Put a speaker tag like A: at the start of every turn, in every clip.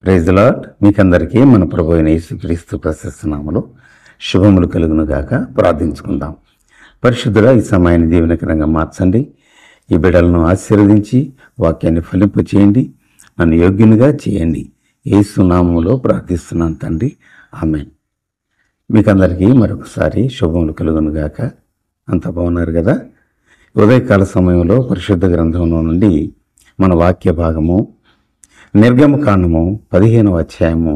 A: Praise the lord. మీకందరికీ మన ప్రభు అయిన యేసుక్రీస్తు ప్రశస్త నామములో శుభములు కలుగును గాక. ప్రార్థించుకుందాం. పరిశుద్ధుడా, ఈ సమయాన్ని దీవెనకరంగా మార్చండి. ఈ బిడ్డలను ఆశీర్వదించి వాక్యాన్ని ఫలింపు చేయండి. నన్ను యోగ్యునిగా చేయండి. యేసు నామములో ప్రార్థిస్తున్నాను తండ్రి, ఆమేన్. మీకందరికీ మరొకసారి శుభములు కలుగును గాక. అంత బాగున్నారు కదా? ఉదయకాల సమయంలో పరిశుద్ధ గ్రంథంలో నుండి మన వాక్య భాగము నిర్గమకాండము 15వ అధ్యాయము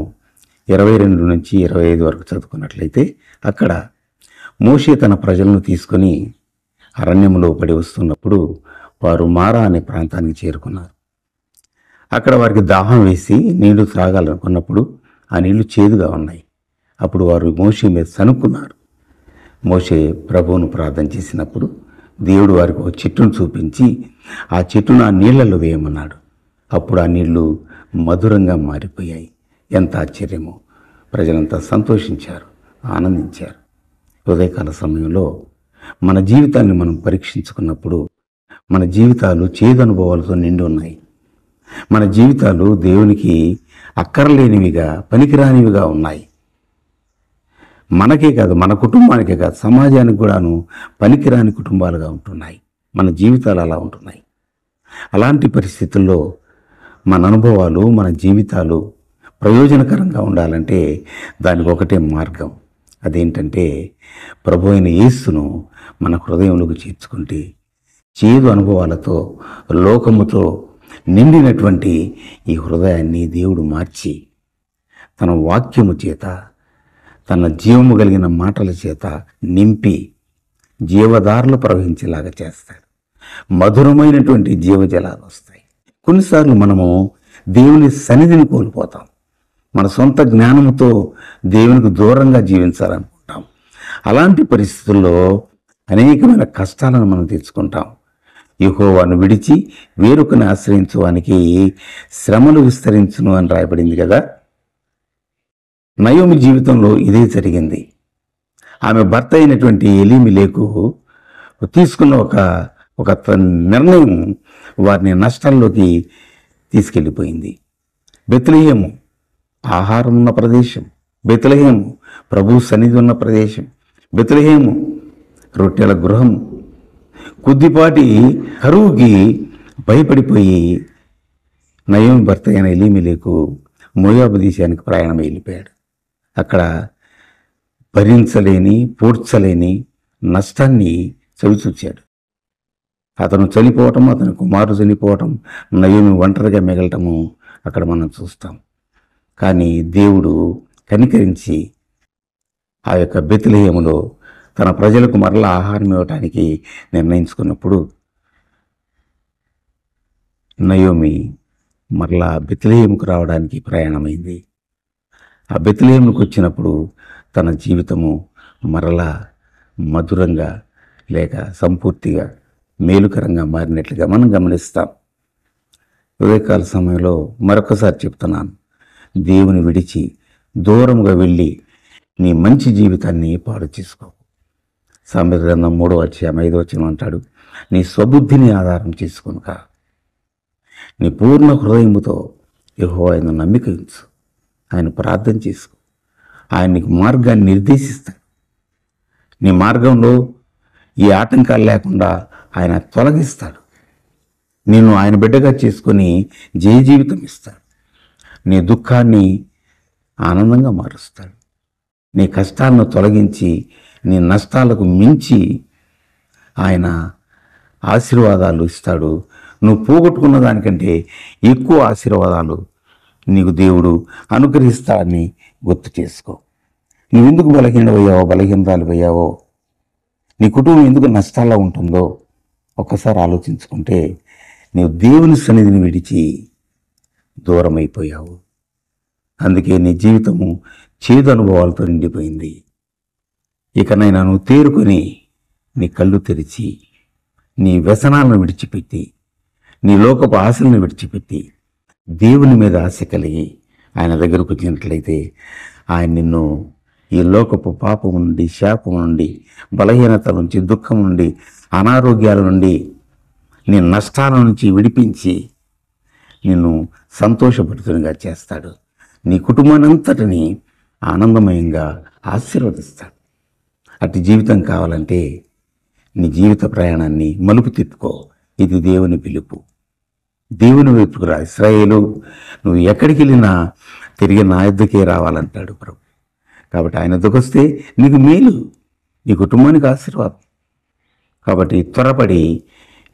A: 22 నుంచి 25 వరకు చదువుకున్నట్లయితే, అక్కడ మోషే తన ప్రజలను తీసుకొని అరణ్యంలో పడి వస్తున్నప్పుడు వారు మారా అనే ప్రాంతానికి చేరుకున్నారు. అక్కడ వారికి దాహం వేసి నీళ్లు త్రాగాలనుకున్నప్పుడు ఆ నీళ్లు చేదుగా ఉన్నాయి. అప్పుడు వారు మోషే మీద సనుక్కున్నారు. మోషే ప్రభువును ప్రార్థన చేసినప్పుడు దేవుడు వారికి ఒక చెట్టును చూపించి ఆ చెట్టును ఆ నీళ్లలో వేయమన్నాడు. అప్పుడు ఆ నీళ్లు మధురంగా మారిపోయాయి. ఎంత ఆశ్చర్యమో! ప్రజలంతా సంతోషించారు, ఆనందించారు. ఉదయకాల సమయంలో మన జీవితాన్ని మనం పరీక్షించుకున్నప్పుడు మన జీవితాలు చేదు అనుభవాలతో నిండి ఉన్నాయి. మన జీవితాలు దేవునికి అక్కర్లేనివిగా, పనికిరానివిగా ఉన్నాయి. మనకే కాదు, మన కుటుంబానికే కాదు, సమాజానికి కూడాను పనికిరాని కుటుంబాలుగా ఉంటున్నాయి. మన జీవితాలు అలా ఉంటున్నాయి. అలాంటి పరిస్థితుల్లో మన అనుభవాలు, మన జీవితాలు ప్రయోజనకరంగా ఉండాలంటే దానికి ఒకటే మార్గం. అదేంటంటే ప్రభు అయిన యేసును మన హృదయంలోకి చేర్చుకుంటే చేదు అనుభవాలతో, లోకముతో నిండినటువంటి ఈ హృదయాన్ని దేవుడు మార్చి తన వాక్యము చేత, తన జీవము కలిగిన మాటల చేత నింపి జీవధారలు ప్రవహించేలాగా చేస్తాడు. మధురమైనటువంటి జీవజలాలు వస్తాయి. కొన్నిసార్లు మనము దేవుని సన్నిధిని కోల్పోతాం. మన సొంత జ్ఞానంతో దేవునికి దూరంగా జీవించాలనుకుంటాం. అలాంటి పరిస్థితుల్లో అనేకమైన కష్టాలను మనం తెచ్చుకుంటాం. యెహోవాను విడిచి వేరొకని ఆశ్రయించువానికి శ్రమలు విస్తరించును అని రాయబడింది కదా. నయోమి జీవితంలో ఇదే జరిగింది. ఆమె భర్త అయినటువంటి ఎలీమెలెకు తీసుకున్న ఒక నిర్ణయం వారిని నష్టాల్లోకి తీసుకెళ్ళిపోయింది. బెత్లెహేము ఆహారం ఉన్న ప్రదేశం, బెత్లెహేము ప్రభు సన్నిధి ఉన్న ప్రదేశం, బెత్లెహేము రొట్టెల గృహం. కొద్దిపాటి కరువుకి భయపడిపోయి నయోమి భర్త అయిన ఎలీమెలెకు మోయాబు దేశానికి ప్రయాణం వెళ్ళిపోయాడు. అక్కడ భరించలేని, పూడ్చలేని నష్టాన్ని చవిచూచాడు. అతను చనిపోవటం, అతని కుమారుడు చనిపోవటం, నయోమి ఒంటరిగా మిగలటము అక్కడ మనం చూస్తాం. కానీ దేవుడు కనికరించి ఆ యొక్క బెత్లెహేములో తన ప్రజలకు మరలా ఆహారం ఇవ్వటానికి నిర్ణయించుకున్నప్పుడు నయోమి మరలా బెత్లెహేముకు రావడానికి ప్రయాణమైంది. ఆ బెత్లెహేముకు వచ్చినప్పుడు తన జీవితము మరలా మధురంగా లేక సంపూర్తిగా మేలుకరంగా మారినట్లుగా మనం గమనిస్తాం. ఉదయకాల సమయంలో మరొకసారి చెప్తున్నాను, దేవుని విడిచి దూరంగా వెళ్ళి నీ మంచి జీవితాన్ని పాడు చేసుకో. సామెతల గ్రంథం 3వ అధ్యాయం 5వ వచనం అంటాడు, నీ స్వబుద్ధిని ఆధారం చేసుకొనుక నీ పూర్ణ హృదయముతో యెహోవాను నమ్మిక ఉంచు. ఆయన ప్రార్థన చేసుకో. ఆయన నీకు మార్గాన్ని నిర్దేశిస్తాడు. నీ మార్గంలో ఈ ఆటంకాలు లేకుండా ఆయన తొలగిస్తాడు. నిన్ను ఆయన బిడ్డగా చేసుకొని జయ జీవితం ఇస్తాడు. నీ దుఃఖాన్ని ఆనందంగా మారుస్తాడు. నీ కష్టాలను తొలగించి నీ నష్టాలకు మించి ఆయన ఆశీర్వాదాలు ఇస్తాడు. నువ్వు పోగొట్టుకున్న దానికంటే ఎక్కువ ఆశీర్వాదాలు నీకు దేవుడు అనుగ్రహిస్తాడని గుర్తు చేసుకో. నువ్వెందుకు బలహీనరాలు అయ్యావో, నీ కుటుంబం ఎందుకు నష్టాల్లో ఉంటుందో ఒక్కసారి ఆలోచించుకుంటే నీవు దేవుని సన్నిధిని విడిచి దూరం అయిపోయావు. అందుకే నీ జీవితము చేదు అనుభవాలతో నిండిపోయింది. ఇకనైనా నువ్వు తేరుకొని నీ కళ్ళు తెరిచి నీ వ్యసనాలను విడిచిపెట్టి, నీ లోకపు ఆశలను విడిచిపెట్టి దేవుని మీద ఆశ కలిగి ఆయన దగ్గరకు వచ్చినట్లయితే ఆయన నిన్ను ఈ లోకపు పాపము నుండి, శాపము నుండి, బలహీనత నుంచి, దుఃఖం నుండి, అనారోగ్యాల నుండి, నీ నష్టాల నుంచి విడిపించి నిన్ను సంతోషపడుతునిగా చేస్తాడు. నీ కుటుంబానంతటిని ఆనందమయంగా ఆశీర్వదిస్తాడు. అటు జీవితం కావాలంటే నీ జీవిత ప్రయాణాన్ని మలుపు తిప్పుకో. ఇది దేవుని పిలుపు. దేవుని వైపుకు రా. ఇశ్రాయేలు, నువ్వు ఎక్కడికి వెళ్ళినా తిరిగి నా యొద్దకే రావాలంటాడు ప్రభు. కాబట్టి ఆయన యొద్దకు వస్తే నీకు మేలు, నీ కుటుంబానికి ఆశీర్వాదం. కాబట్టి త్వరపడి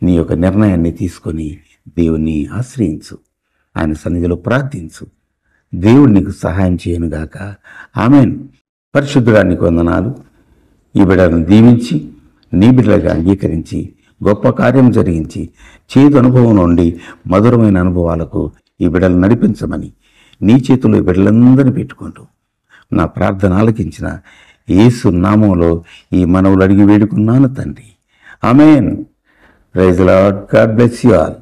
A: నీ యొక్క నిర్ణయాన్ని తీసుకొని దేవుణ్ణి ఆశ్రయించు, ఆయన సన్నిధిలో ప్రార్థించు. దేవుడు నీకు సహాయం చేయనుగాక. ఆమేన్. పరిశుద్ధుడా నీకు వందనాలు. ఈ బిడ్డలను దీవించి నీ బిడ్డలుగా అంగీకరించి గొప్ప కార్యం జరిగించి చేదు అనుభవం నుండి మధురమైన అనుభవాలకు ఈ బిడ్డలు నడిపించమని నీ చేతుల్లో ఈ బిడ్డలందరినీ పెట్టుకుంటూ నా ప్రార్థన ఆలకించిన యేసు నామంలో ఈ మనవులు అడిగి వేడుకున్నాను తండ్రి. Amen. Praise the Lord. God bless you all.